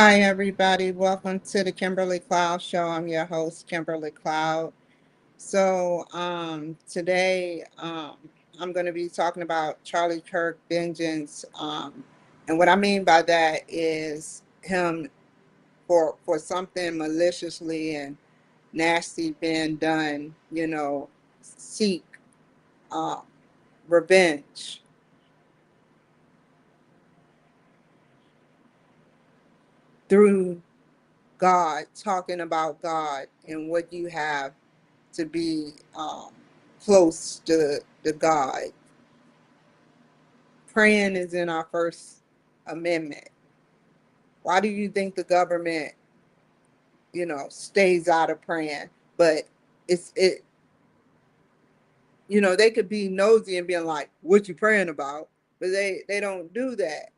Hi, everybody. Welcome to the Kimberly Cloud Show. I'm your host, Kimberly Cloud. Today I'm going to be talking about Charlie Kirk vengeance. And what I mean by that is him for something maliciously and nasty being done, seek uh, revenge through God, talking about God and what you have to be close to God. Praying is in our First Amendment. Why do you think the government, stays out of praying? But it, they could be nosy and being like, "What you praying about?" But they don't do that.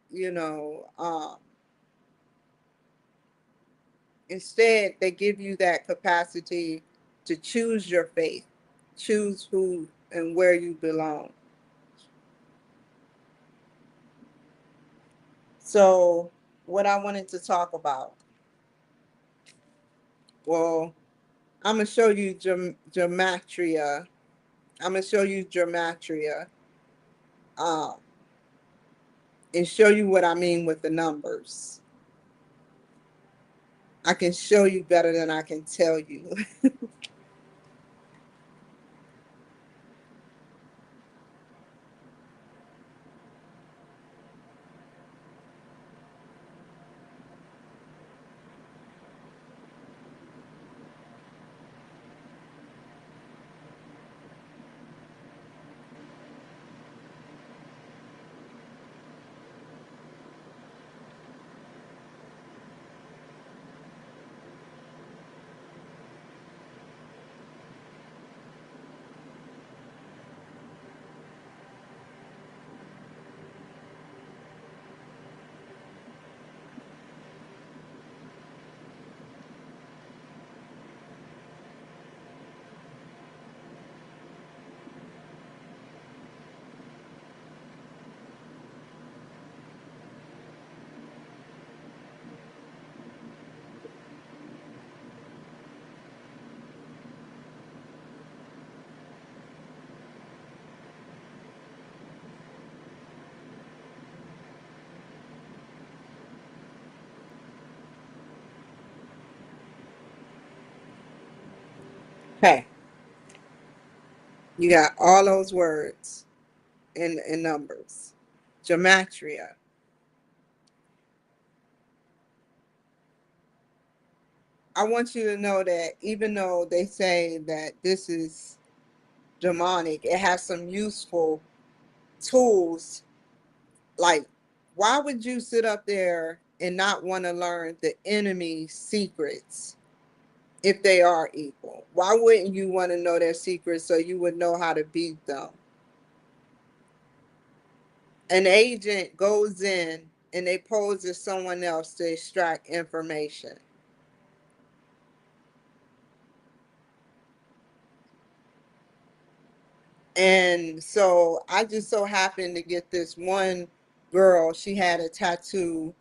Instead, they give you that capacity to choose your faith, choose who and where you belong. So, what I wanted to talk about, well, I'm gonna show you gematria. I'm gonna show you gematria, um, and show you what I mean with the numbers. I can show you better than I can tell you. Okay, you got all those words in numbers. Gematria. I want you to know that even though they say that this is demonic, it has some useful tools. Like, why would you sit up there and not want to learn the enemy's secrets if they are equal? Why wouldn't you want to know their secrets so you would know how to beat them? An agent goes in and they pose as someone else to extract information. And so I just so happened to get this one girl. She had a tattoo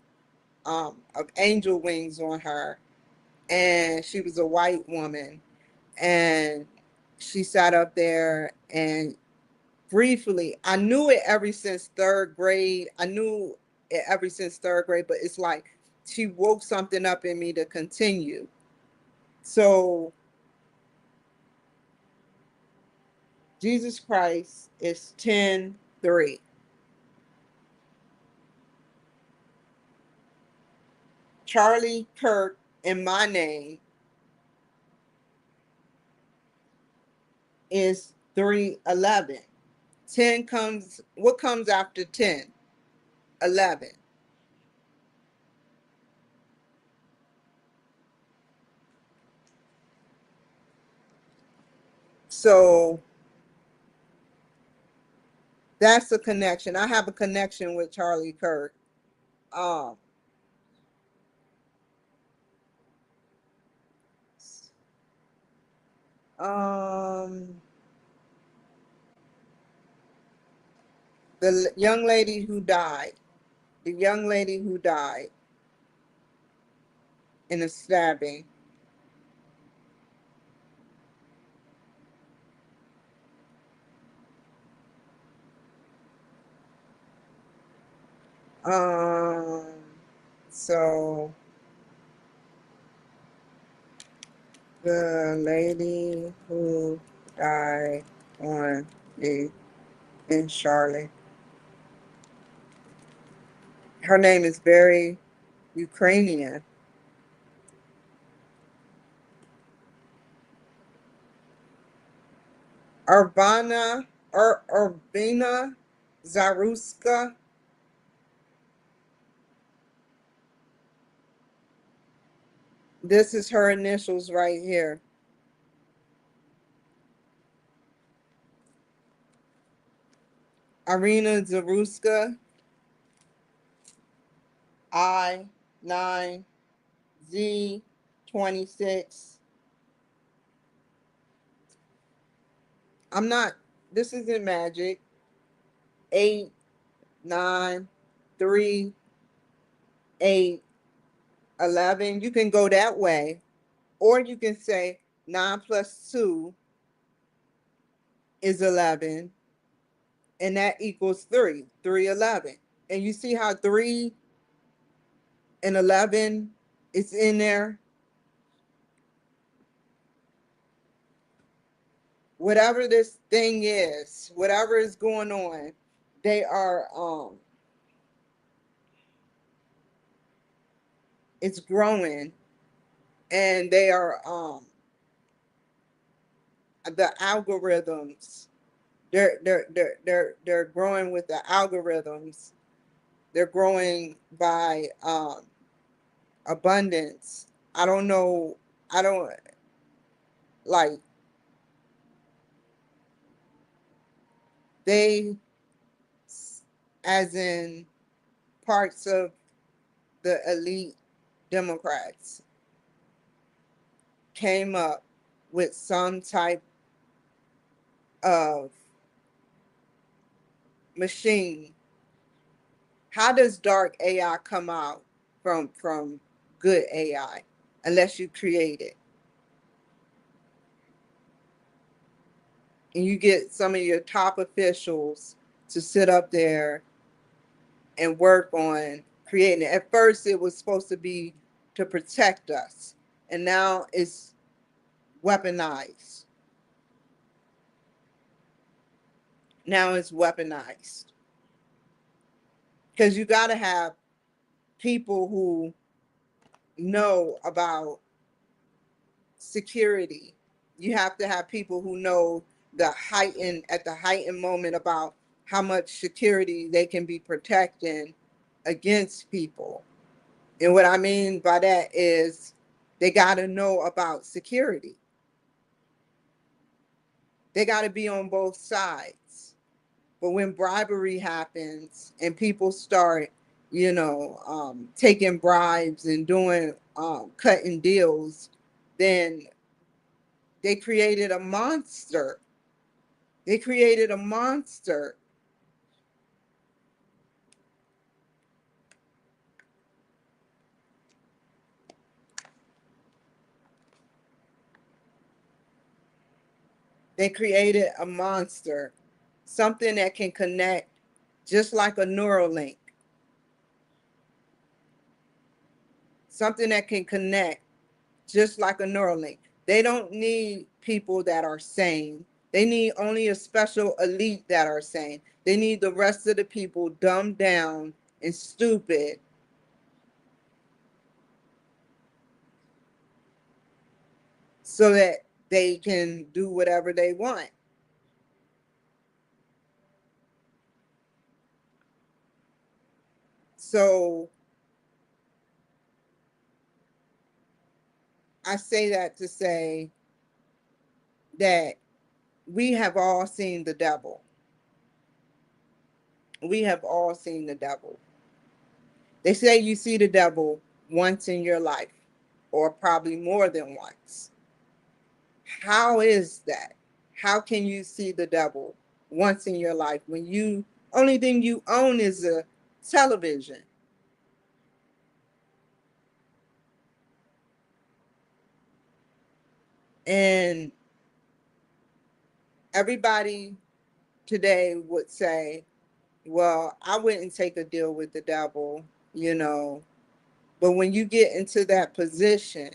of angel wings on her, and she was a white woman. And she sat up there and briefly, I knew it ever since third grade. I knew it ever since third grade, but it's like she woke something up in me to continue. So Jesus Christ is 10:3. Charlie Kirk in my name is 3:11. 10 comes, what comes after 10? 11. So that's a connection. I have a connection with Charlie Kirk. Um, um, the young lady who died, the young lady who died, in a stabbing. Um, so the lady who died on the in Charlotte, her name is very Ukrainian. Urbina Zarutska. This is her initials right here. Iryna Zarutska I 9Z 26. I'm not, this isn't magic. 8 9 3 8 11. You can go that way, or you can say 9 plus 2 is 11, and that equals 3. 311. And you see how 3 and 11 is in there? Whatever this thing is, whatever is going on, they are it's growing, and they are the algorithms. They're growing with the algorithms. They're growing by abundance. I don't know. I don't like they, as in parts of the elite Democrats, came up with some type of machine. How does dark AI come out from good AI unless you create it? And you get some of your top officials to sit up there and work on creating it. At first, it was supposed to be to protect us, and now it's weaponized. Now it's weaponized because you got to have people who know about security. You have to have people who know the heightened moment about how much security they can be protecting against people. And what I mean by that is they got to know about security. They got to be on both sides. But when bribery happens and people start, taking bribes and doing cutting deals, then they created a monster. They created a monster. They created a monster. Something that can connect just like a neural link. Something that can connect just like a neural link. They don't need people that are sane. They need only a special elite that are sane. They need the rest of the people dumbed down and stupid so that they can do whatever they want. So I say that to say that we have all seen the devil. We have all seen the devil. They say you see the devil once in your life, or probably more than once. How is that? How can you see the devil once in your life when you only thing you own is a television? And everybody today would say, well, I wouldn't take a deal with the devil, you know. But when you get into that position,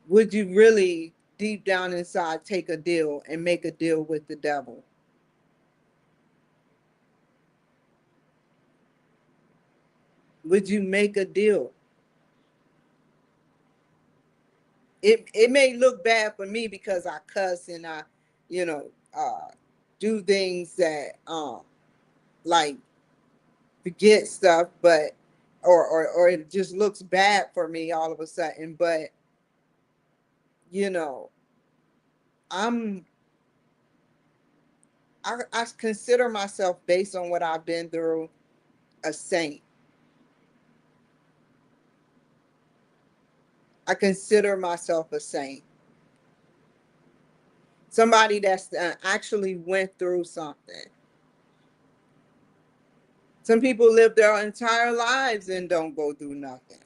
would you really deep down inside take a deal and make a deal with the devil? Would you make a deal? It may look bad for me because I cuss and I, you know, do things that like forget stuff, but or it just looks bad for me all of a sudden. But you know, I'm I consider myself, based on what I've been through, a saint. I consider myself a saint. Somebody that's actually went through something. Some people live their entire lives and don't go through nothing.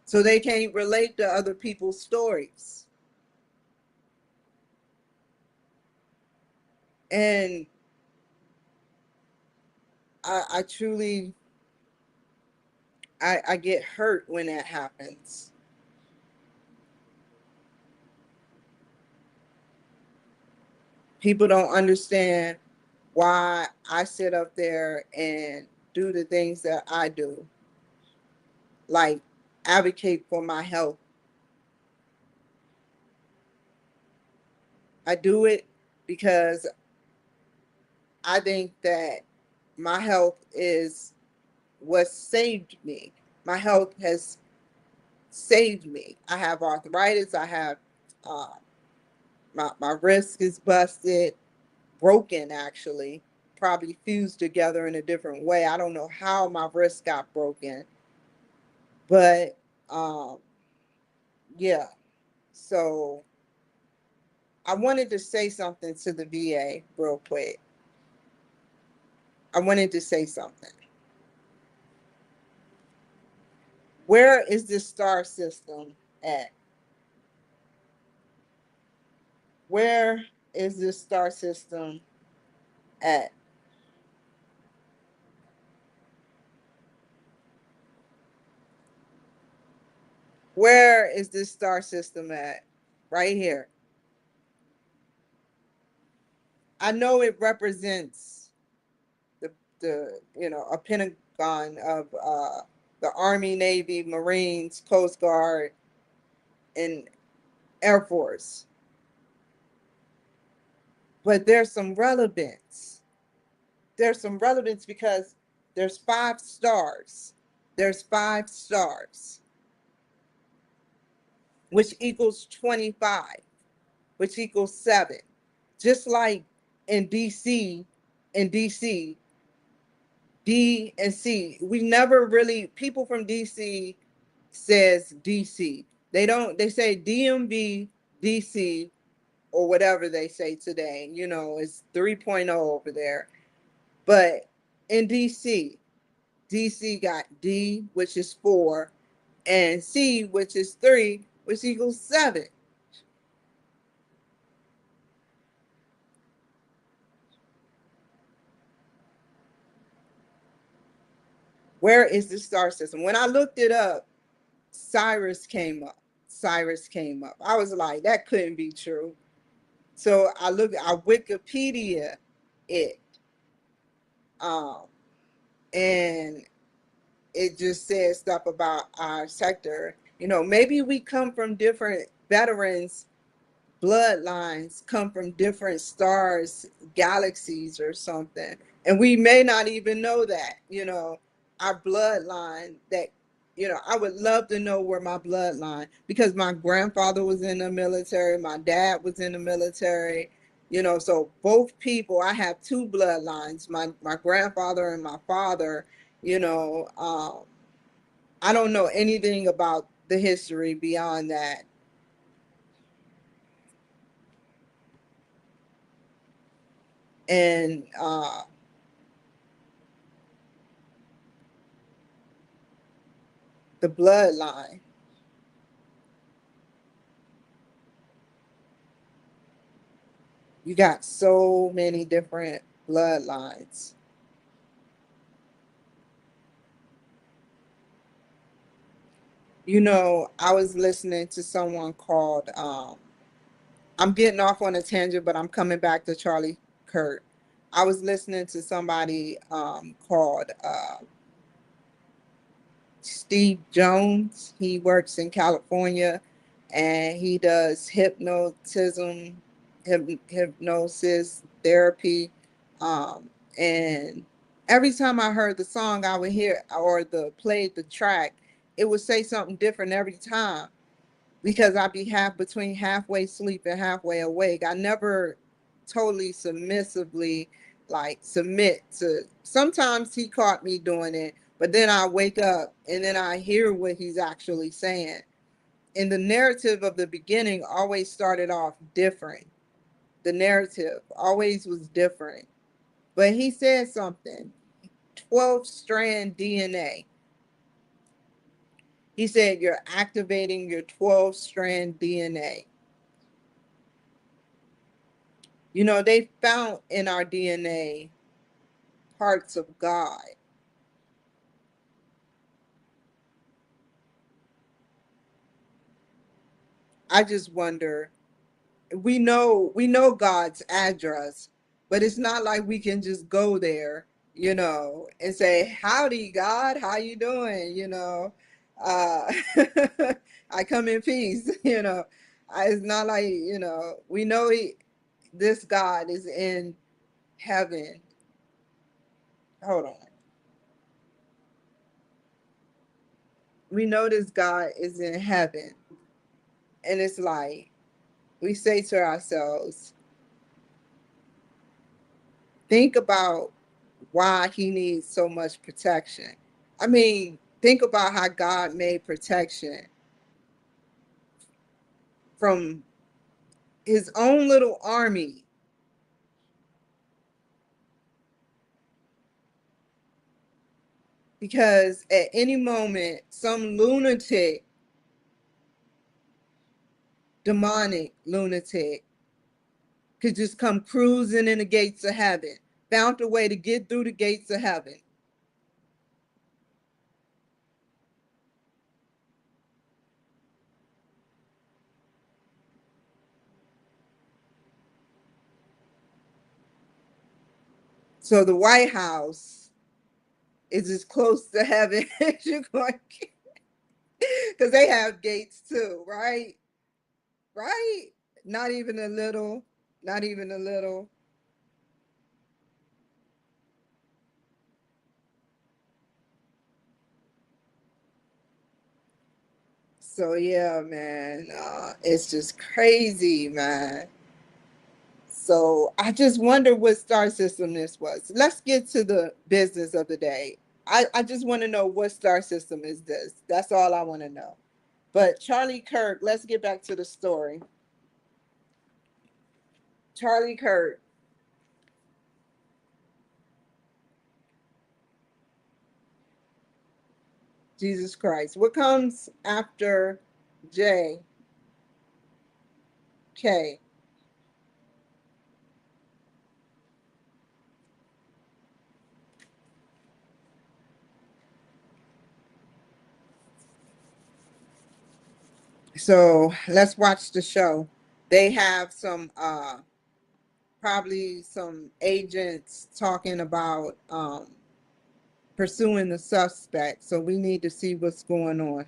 So they can't relate to other people's stories. And I truly, I get hurt when that happens. People don't understand why I sit up there and do the things that I do, like advocate for my health. I do it because I think that my health is what saved me. My health has saved me. I have arthritis. I have uh, my wrist is busted, broken actually, probably fused together in a different way. I don't know how my wrist got broken, but um, yeah. So I wanted to say something to the VA real quick. I wanted to say something. Where is this star system at? Where is this star system at? Where is this star system at? Right here. I know it represents the a pentagon of the Army, Navy, Marines, Coast Guard, and Air Force. But there's some relevance. There's some relevance because there's 5 stars. There's 5 stars, which equals 25, which equals 7. Just like in DC, D and C. We never really, people from DC says DC. They don't, they say DMV, DC, or whatever they say today. It's 3.0 over there. But in DC got D, which is 4, and C, which is 3, which equals 7. Where is the star system? When I looked it up, Cyrus came up. Cyrus came up. I was like, that couldn't be true. So I Wikipedia it, um, and it just says stuff about our sector. Maybe we come from different veterans bloodlines, come from different stars, galaxies, or something. And we may not even know that, our bloodline that, I would love to know where my bloodline, because my grandfather was in the military, my dad was in the military, so both people, I have 2 bloodlines, my grandfather and my father, you know, um, I don't know anything about the history beyond that. And the bloodline. You got so many different bloodlines. You know, I was listening to someone called, I'm getting off on a tangent, but I'm coming back to Charlie Kirk. I was listening to somebody called Steve Jones. He works in California and he does hypnosis therapy. And every time I heard the song, I would hear or played the track, it would say something different every time because I'd be between halfway asleep and halfway awake. I never totally submissively like submit to. Sometimes he caught me doing it, but then I wake up and then I hear what he's actually saying. And the narrative of the beginning always started off different. The narrative always was different. But he said something 12 strand DNA. He said, you're activating your 12 strand DNA. You know, they found in our DNA parts of God. I just wonder, we know God's address, but it's not like we can just go there, and say, "Howdy, God, how you doing?" Uh I come in peace, It's not like, we know this God is in heaven. Hold on. We know this God is in heaven. And it's like we say to ourselves, think about why he needs so much protection. I mean, think about how God made protection from his own little army, because at any moment, some lunatic, demonic lunatic, could just come cruising in the gates of heaven, found a way to get through the gates of heaven. So the White House is as close to heaven as you're going to, because they have gates too, right? Right? Not even a little. Not even a little. So yeah, man, it's just crazy, man. So I just wonder what star system this was. Let's get to the business of the day. I just want to know what star system is this. That's all I want to know. But Charlie Kirk, let's get back to the story. Charlie Kirk, Jesus Christ. What comes after J K? So let's watch the show. They have some probably some agents talking about pursuing the suspect. So we need to see what's going on.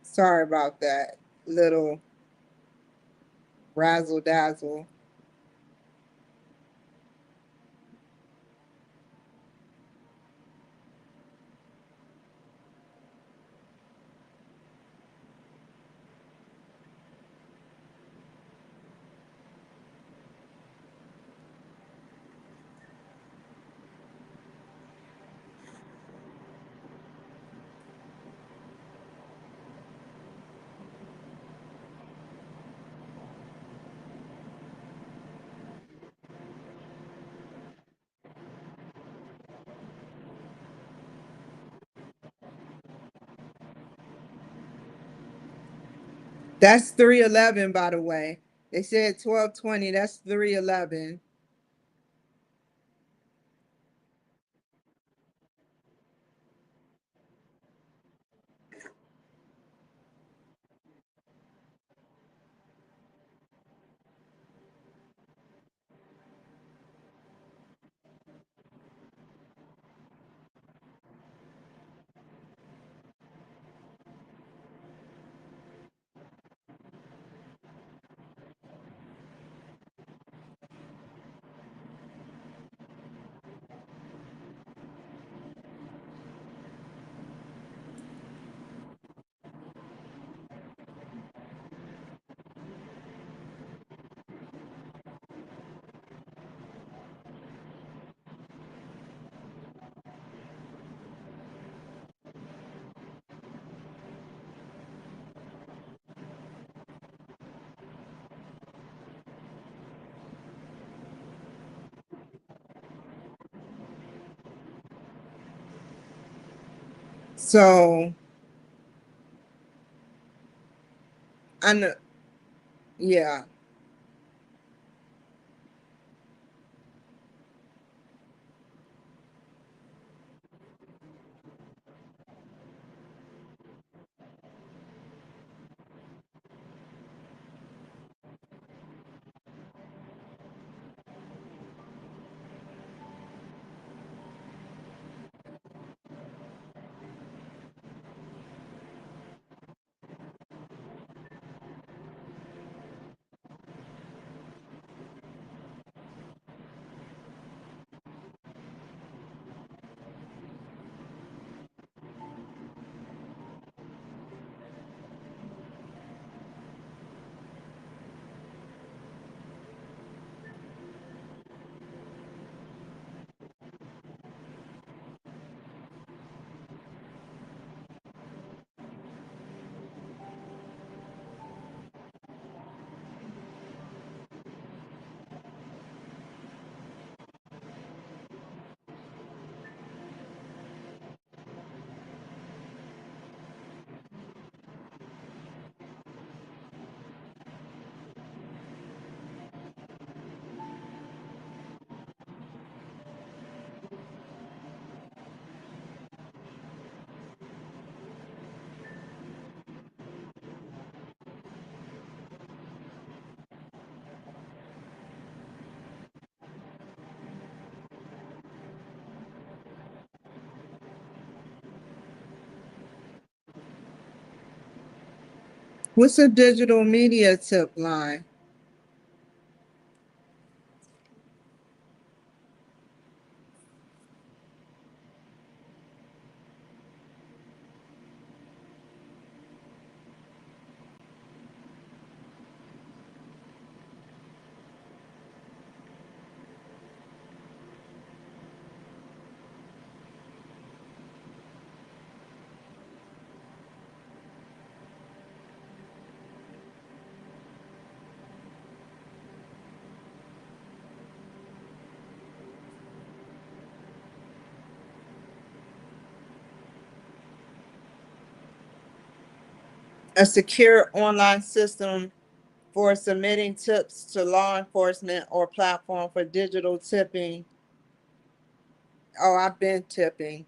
Sorry about that little razzle dazzle. That's 311, by the way. They said 1220. That's 311. So I know, yeah. What's a digital media tip line? A secure online system for submitting tips to law enforcement or platform for digital tipping. Oh, I've been tipping.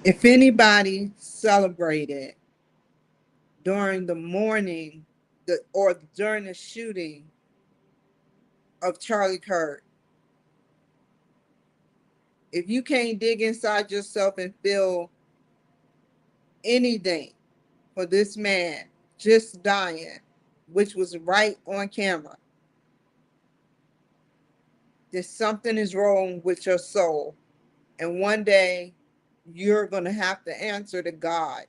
If anybody celebrated during the morning or during the shooting of Charlie Kirk, if you can't dig inside yourself and feel anything for this man just dying, which was right on camera, then something is wrong with your soul. And one day you're going to have to answer to God.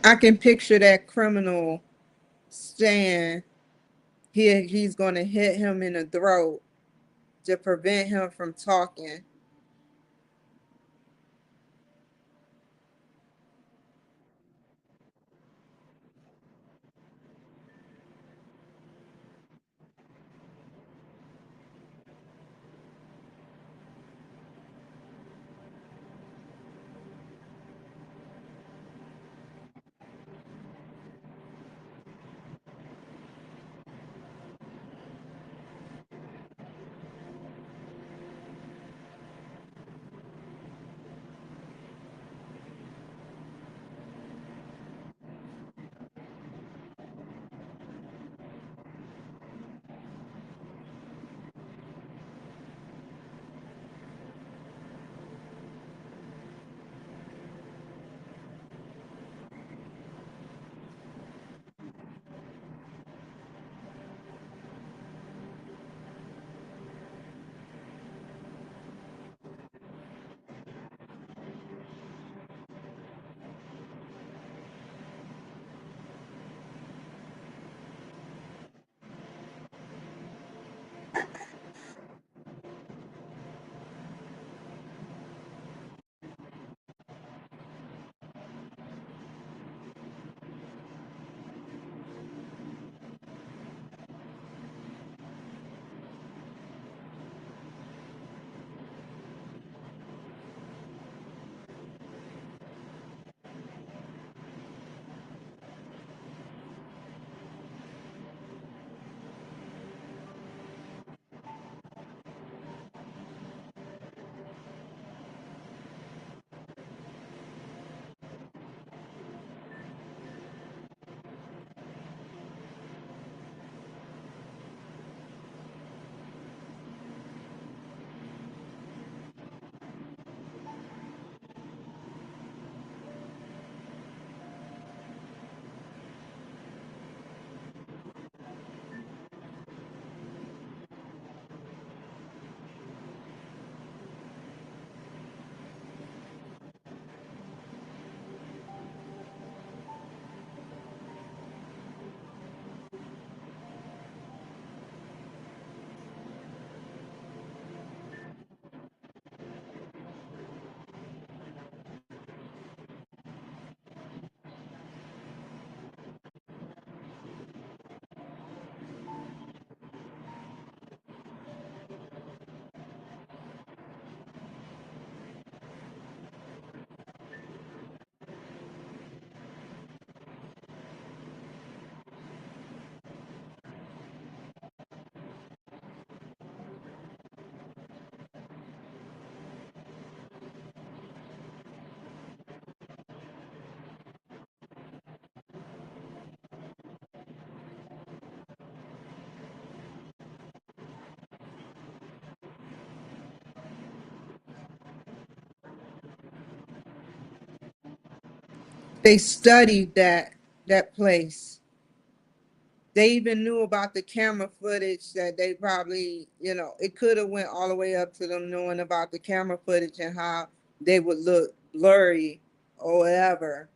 I can picture that criminal saying he's going to hit him in the throat to prevent him from talking. They studied that place. They even knew about the camera footage that they probably, it could have went all the way up to them knowing about the camera footage and how they would look blurry or whatever.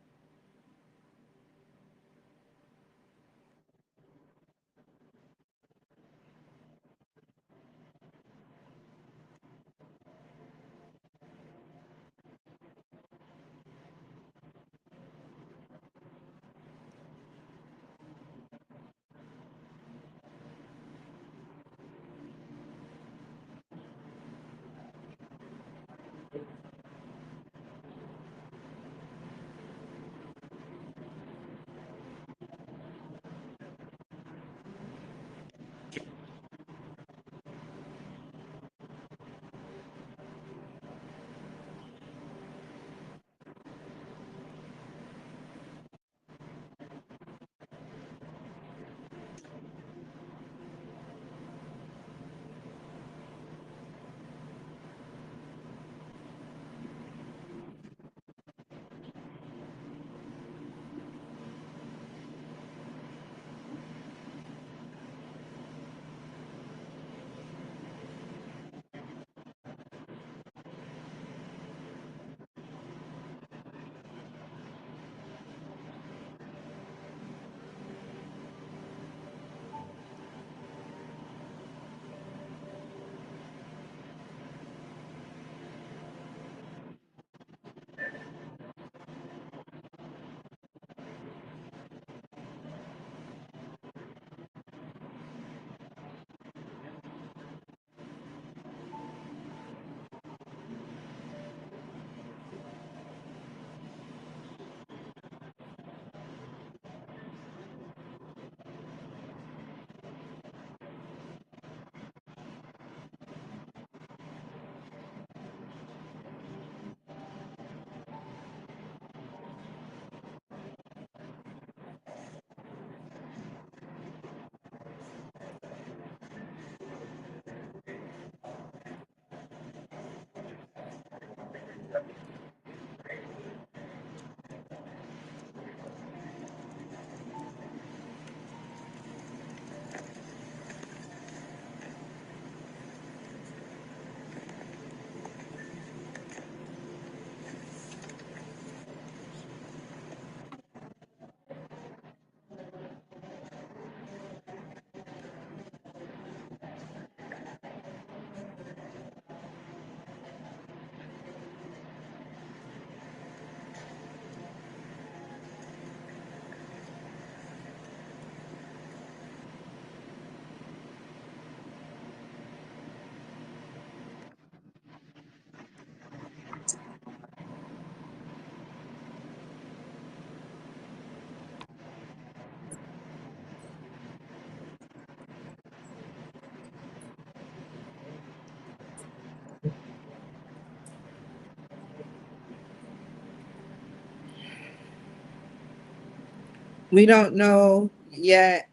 We don't know yet.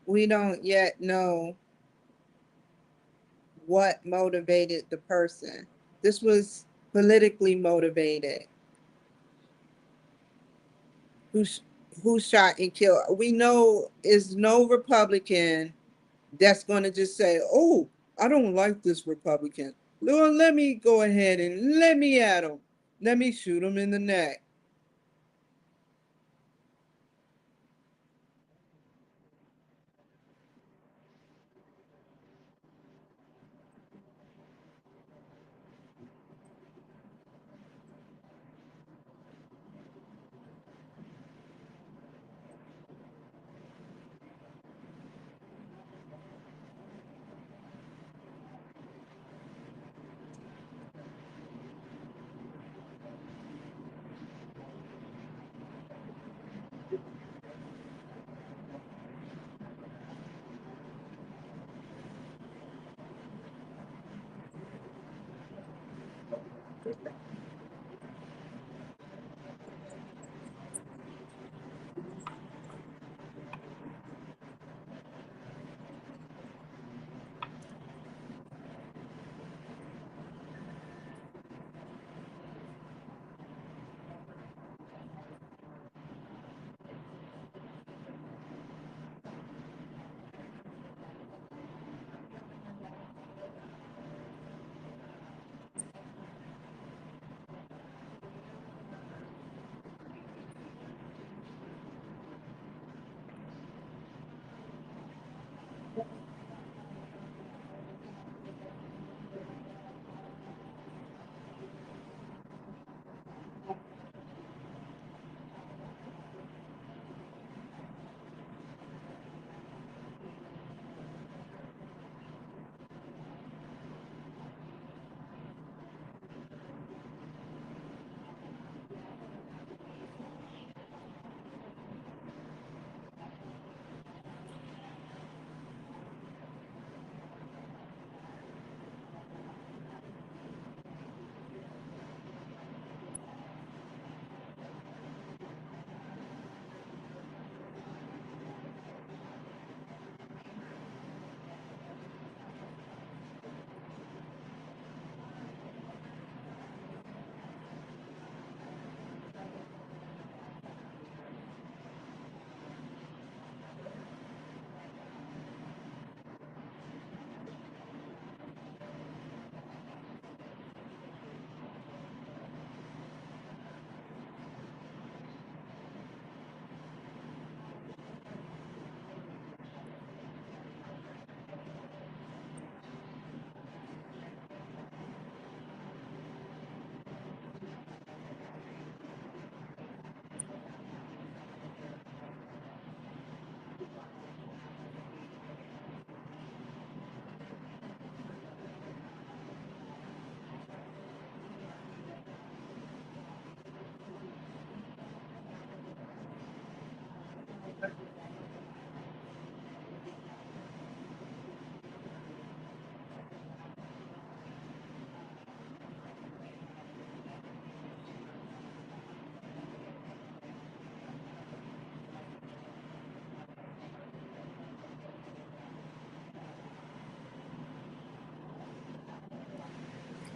We don't yet know what motivated the person. This was politically motivated. Who who shot and killed? We know is no Republican that's going to just say, "Oh, I don't like this Republican. Well, let me go ahead and let me at him. Let me shoot him in the neck."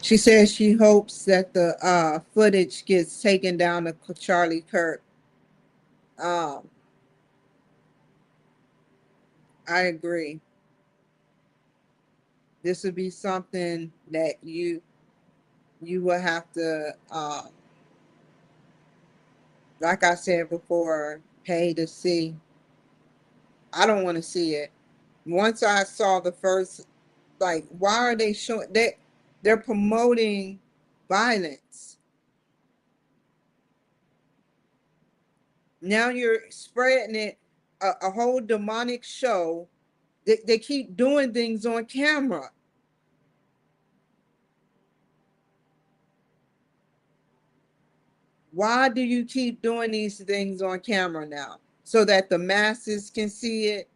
She says she hopes that the footage gets taken down to Charlie Kirk. Um, I agree. This would be something that you will have to, like I said before, pay to see. I don't want to see it. Once I saw the first, like, why are they showing they're promoting violence? Now you're spreading it, a whole demonic show. They keep doing things on camera. Why do you keep doing these things on camera now? So that the masses can see it?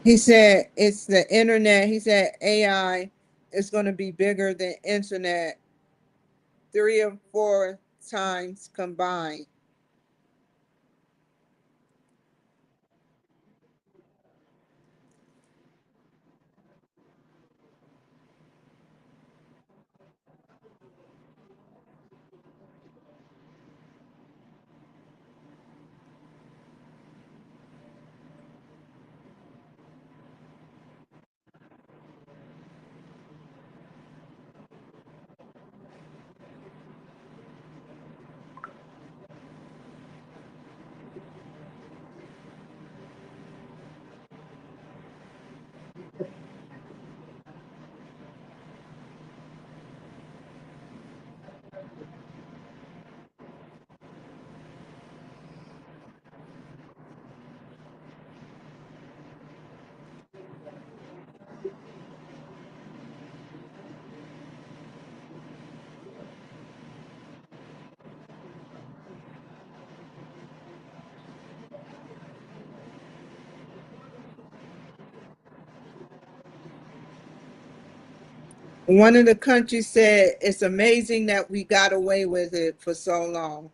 He said it's the internet. He said AI is going to be bigger than internet 3 or 4 times combined. One of the countries said it's amazing that we got away with it for so long.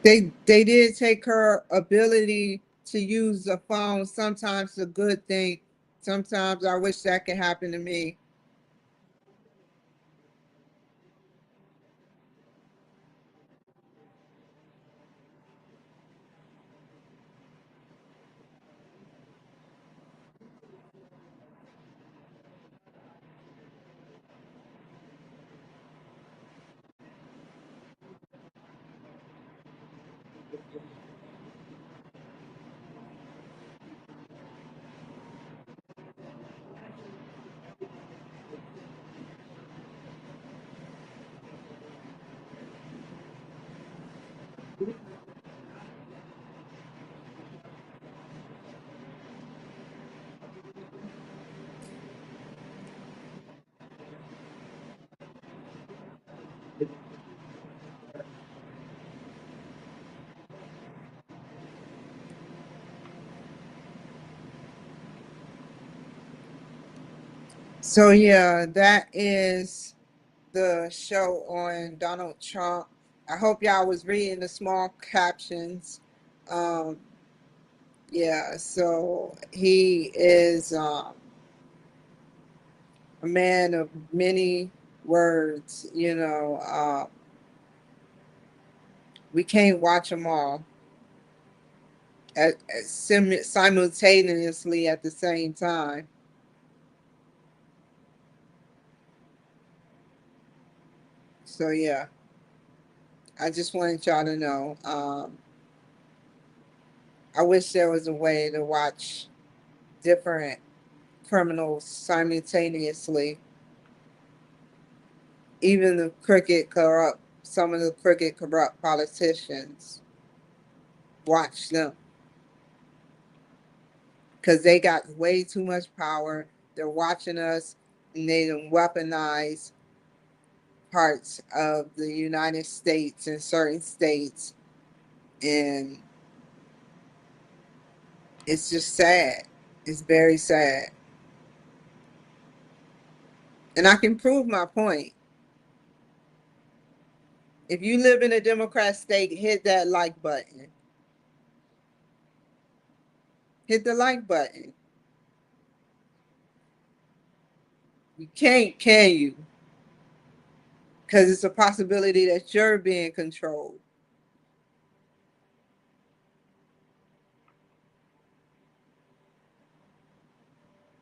They did take her ability to use the phone. Sometimes a good thing. Sometimes I wish that could happen to me. So yeah, that is the show on Donald Trump. I hope y'all was reading the small captions. Um, yeah, so he is a man of many words. We can't watch them all simultaneously at the same time. So yeah, I just wanted y'all to know. I wish there was a way to watch different criminals simultaneously. Even the crooked, corrupt, some of the crooked, corrupt politicians, watch them because they got way too much power. They're watching us, and they don't weaponize parts of the United States and certain states, and it's just sad. It's very sad. And I can prove my point. If you live in a Democrat state, hit that like button. Hit the like button. You can't, can you? Because it's a possibility that you're being controlled.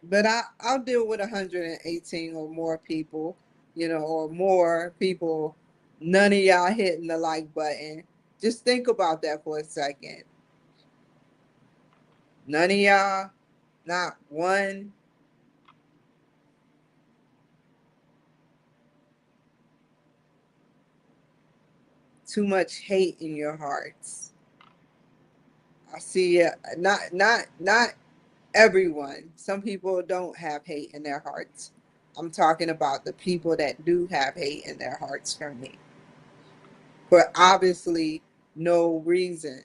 But I'll deal with 118 or more people, or more people. None of y'all hitting the like button. Just think about that for a second. None of y'all, not one. Too much hate in your hearts. I see it. Not everyone. Some people don't have hate in their hearts. I'm talking about the people that do have hate in their hearts for me. For obviously no reason.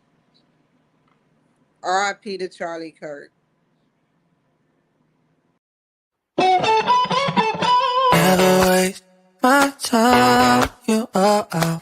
R.I.P. to Charlie Kirk. Never waste my time, you are out.